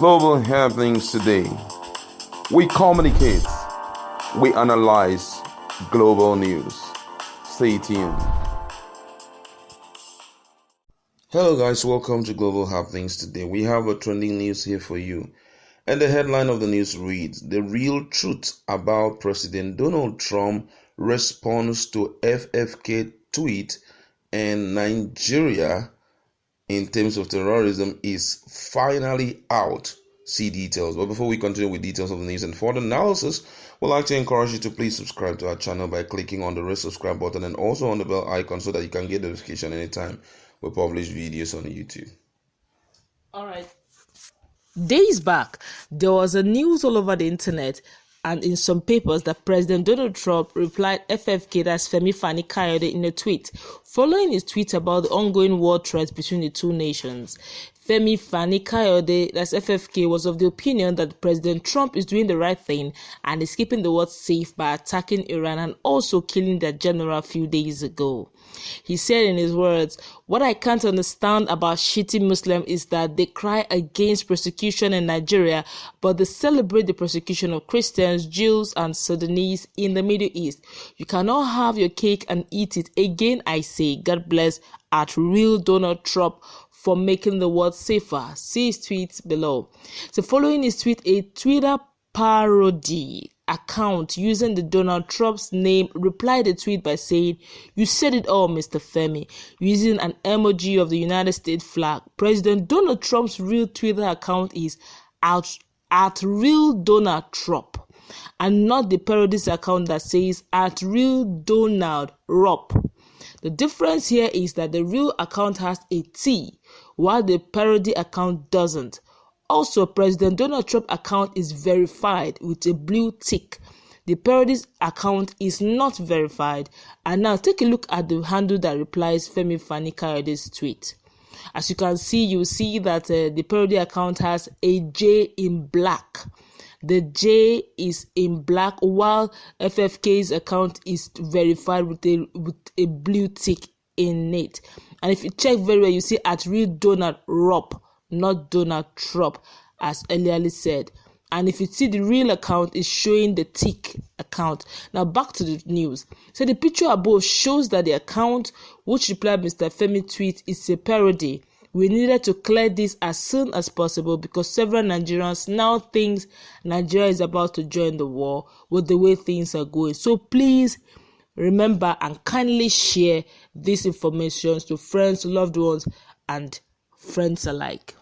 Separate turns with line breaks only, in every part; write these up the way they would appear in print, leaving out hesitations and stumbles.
Global happenings today. We communicate, we analyze global news. Stay tuned. Hello guys, welcome to Global Happenings today. We have a trending news here for you. And the headline of the news reads, "The real truth about President Donald Trump response to FFK tweet and Nigeria in terms of terrorism is finally out. See details." But before we continue with details of the news and further analysis, we'd like to encourage you to please subscribe to our channel by clicking on the red subscribe button and also on the bell icon so that you can get notification anytime we publish videos on YouTube.
All right. Days back, there was a news all over the internet and in some papers that President Donald Trump replied FFK, that's Femi Fani Kayode, in a tweet. Following his tweet about the ongoing war threat between the two nations, Femi Fani Kayode, that's FFK, was of the opinion that President Trump is doing the right thing and is keeping the world safe by attacking Iran and also killing their general a few days ago. He said in his words, "What I can't understand about Shiite Muslims is that they cry against persecution in Nigeria, but they celebrate the persecution of Christians, Jews, and Sudanese in the Middle East. You cannot have your cake and eat it. Again, I say, God bless at real Donald Trump for making the world safer." See his tweets below. So following his tweet, a Twitter parody account using the Donald Trump's name replied the tweet by saying, "You said it all, Mr. Femi," using an emoji of the United States flag. President Donald Trump's real Twitter account is at real Donald Trump, and not the parody's account that says at real Donald Rupp. The difference here is that the real account has a T, while the parody account doesn't. Also, President Donald Trump account is verified with a blue tick. The parody's account is not verified. And now take a look at the handle that replies Femi Fani Kayode's tweet. As you can see, you see that the parody account has a J in black. The J is in black, while FFK's account is verified with a blue tick in it. And if you check very well, you see at real Donald Rupp, not Donald Trump, as earlier said. And if you see the real account is showing the tick account. Now back to the news. So the picture above shows that the account which replied Mr. Femi tweet is a parody. We needed to clear this as soon as possible because several Nigerians now think Nigeria is about to join the war with the way things are going. So please remember and kindly share these information to friends, loved ones, and friends alike.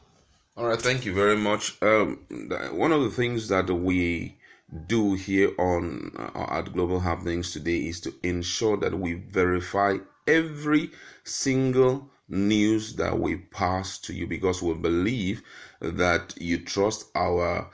All right, thank you very much. One of the things that we do here on at Global Happenings today is to ensure that we verify every single news that we pass to you, because we believe that you trust our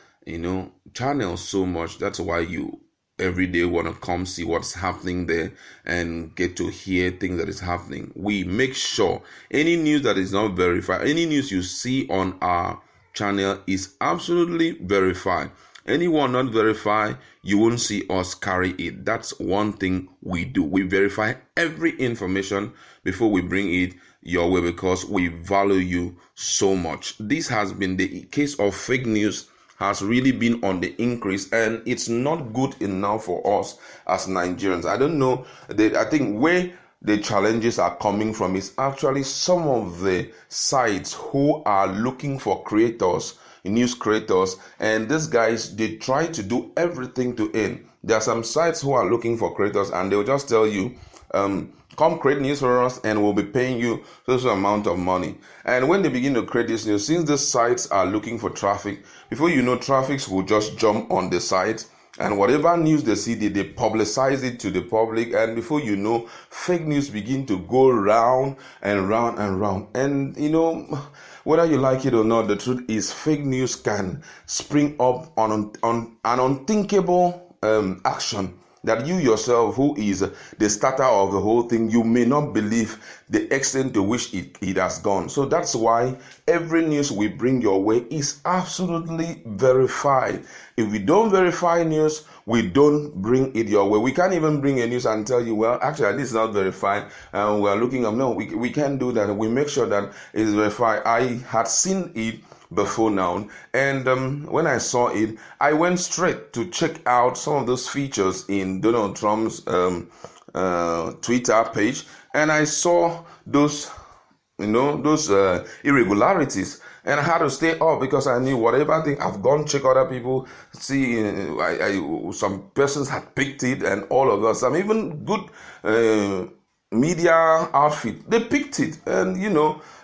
channel so much. That's why you every day want to come see what's happening there and get to hear things that is happening. We make sure any news that is not verified, any news you see on our channel is absolutely verified. Anyone not verified, you won't see us carry it. That's one thing we do. We verify every information before we bring it your way because we value you so much. This has been the case of fake news has really been on the increase, and it's not good enough for us as Nigerians. I don't know. I think where the challenges are coming from is actually some of the sites who are looking for creators, news creators, and these guys, they try to do everything to end. There are some sites who are looking for creators and they'll just tell you, come create news for us and we'll be paying you this amount of money. And when they begin to create this news, since the sites are looking for traffic, before you know, traffic will just jump on the site, and whatever news they see, they publicize it to the public, and before you know, fake news begin to go round and round and round. And whether you like it or not, the truth is fake news can spring up on an unthinkable action that you yourself, who is the starter of the whole thing, you may not believe the extent to which it has gone. So that's why every news we bring your way is absolutely verified. If we don't verify news, we don't bring it your way. We can't even bring a news and tell you, well, actually, this is not verified, and we are looking up. No, we can't do that. We make sure that it is verified. I had seen it before now. And when I saw it, I went straight to check out some of those features in Donald Trump's Twitter page, and I saw those irregularities, and I had to stay up because I knew whatever thing I've gone check other people see. Some persons had picked it, and all of us, some even good media outfit, they picked it. And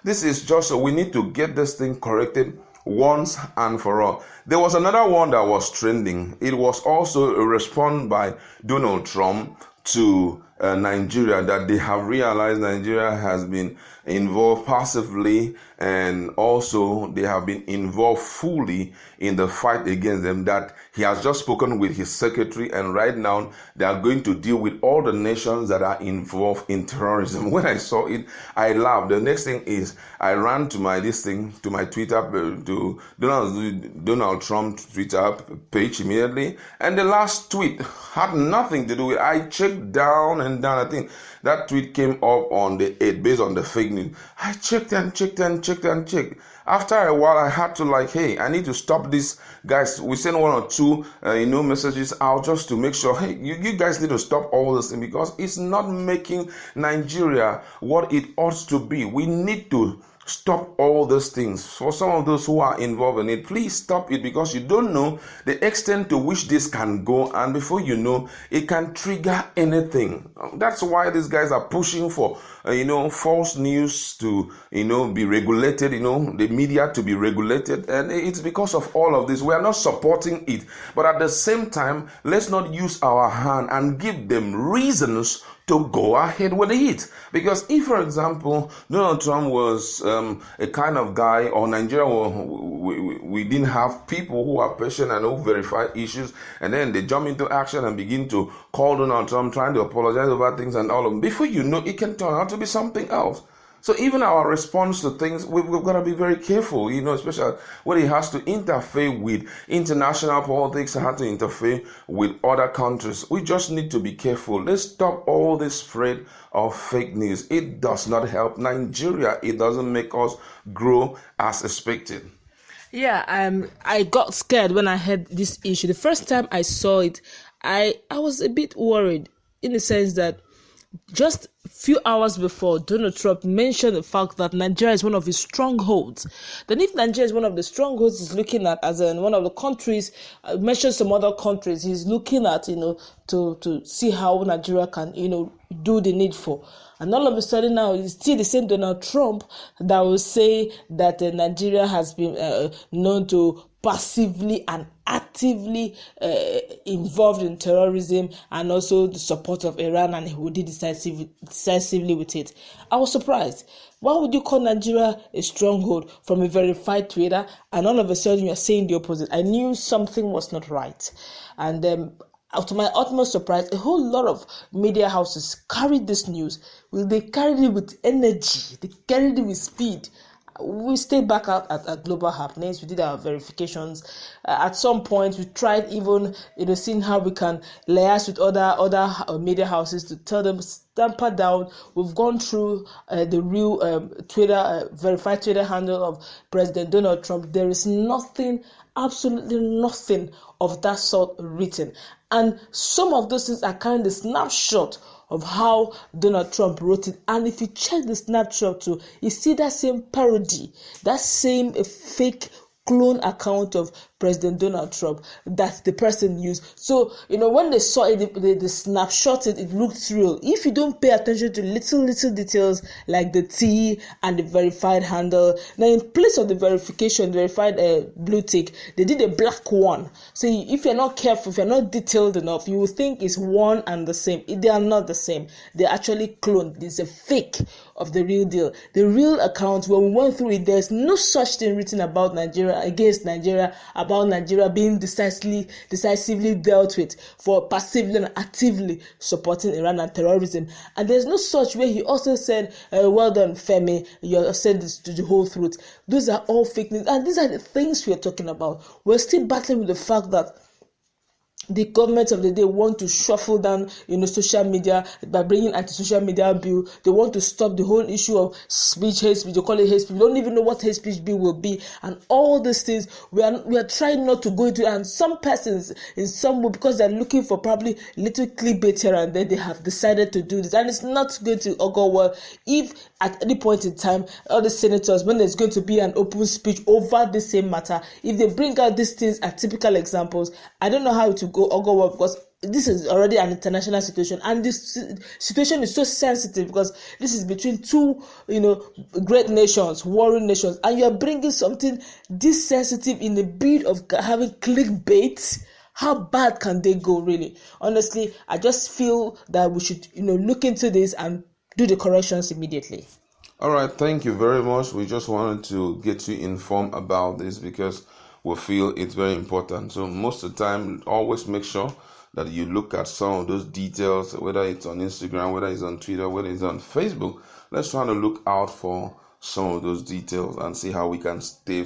this is just we need to get this thing corrected once and for all. There was another one that was trending. It was also a response by Donald Trump to Nigeria, that they have realized Nigeria has been involved passively, and also they have been involved fully in the fight against them, that he has just spoken with his secretary, and right now they are going to deal with all the nations that are involved in terrorism. When I saw it, I laughed. The next thing is I ran to my Twitter, to Donald Trump Twitter page immediately, and the last tweet had nothing to do with it. I checked down and down. I think that tweet came up on the 8th based on the fake news. I checked and checked and checked and checked. After a while, I had to hey, I need to stop this, guys. We send one or two, messages out just to make sure, hey, you guys need to stop all this thing, because it's not making Nigeria what it ought to be. We need to stop all those things. For some of those who are involved in it, please stop it, because you don't know the extent to which this can go, and before you know, it can trigger anything. That's why these guys are pushing for false news to be regulated, the media to be regulated, and it's because of all of this. We are not supporting it, but at the same time, let's not use our hand and give them reasons to go ahead with it. Because if, for example, Donald Trump was a kind of guy, or Nigeria, we didn't have people who are patient and who verify issues, and then they jump into action and begin to call Donald Trump, trying to apologize over things and all of them, before you know, it can turn out to be something else. So even our response to things, we've got to be very careful, especially when it has to interfere with international politics, and has to interfere with other countries. We just need to be careful. Let's stop all this spread of fake news. It does not help Nigeria. It doesn't make us grow as expected.
Yeah, I got scared when I heard this issue. The first time I saw it, I was a bit worried, in the sense that just a few hours before, Donald Trump mentioned the fact that Nigeria is one of his strongholds. Then if Nigeria is one of the strongholds he's looking at, as in one of the countries, mentioned some other countries, he's looking at, to see how Nigeria can, do the needful. And all of a sudden now, it's still the same Donald Trump that will say that Nigeria has been known to passively and actively involved in terrorism, and also the support of Iran, and he would deal decisively with it. I was surprised. Why would you call Nigeria a stronghold from a verified Twitter, and all of a sudden you're saying the opposite? I knew something was not right. And to my utmost surprise, a whole lot of media houses carried this news. They carried it with energy. They carried it with speed. We stayed back out at Global Happenings. We did our verifications. At some point, we tried even, seeing how we can liaise with other media houses to tell them, tamper down. We've gone through the real Twitter, verified Twitter handle of President Donald Trump. There is nothing, absolutely nothing of that sort written. And some of those things are kind of the snapshot of how Donald Trump wrote it. And if you check the snapshot too, you see that same parody, that same fake clone account of President Donald Trump that the person used. So, when they saw it, the snapshot, it looked real. If you don't pay attention to little details like the T and the verified handle, now in place of the verified blue tick, they did a black one. So if you're not careful, if you're not detailed enough, you will think it's one and the same. They are not the same. They're actually cloned. It's a fake of the real deal. The real account, when we went through it, there's no such thing written about Nigeria, against Nigeria, about Nigeria being decisively dealt with for passively and actively supporting Iran and terrorism. And there's no such way. He also said, well done, Femi, you said this to the whole truth. Those are all fake news. And these are the things we are talking about. We're still battling with the fact that the government of the day want to shuffle down, social media by bringing anti-social media bill. They want to stop the whole issue of speech, hate speech. They call it hate speech. We don't even know what hate speech bill will be, and all these things. We are trying not to go into it. And some persons, in some way, because they're looking for probably little clickbait here and there, they have decided to do this, and it's not going to go well. If at any point in time, all the senators, when there's going to be an open speech over the same matter, if they bring out these things as typical examples, I don't know how to go well, because this is already an international situation, and this situation is so sensitive because this is between two, great nations, warring nations, and you're bringing something this sensitive in the bid of having clickbait. How bad can they go, really? Honestly, I just feel that we should, look into this and do the corrections immediately.
All right, thank you very much. We just wanted to get you informed about this because we feel it's very important. So most of the time, always make sure that you look at some of those details, whether it's on Instagram, whether it's on Twitter, whether it's on Facebook. Let's try to look out for some of those details and see how we can stay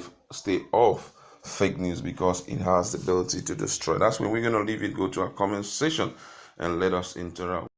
off fake news, because it has the ability to destroy. That's when we're going to leave it. Go to our comment section and let us interact.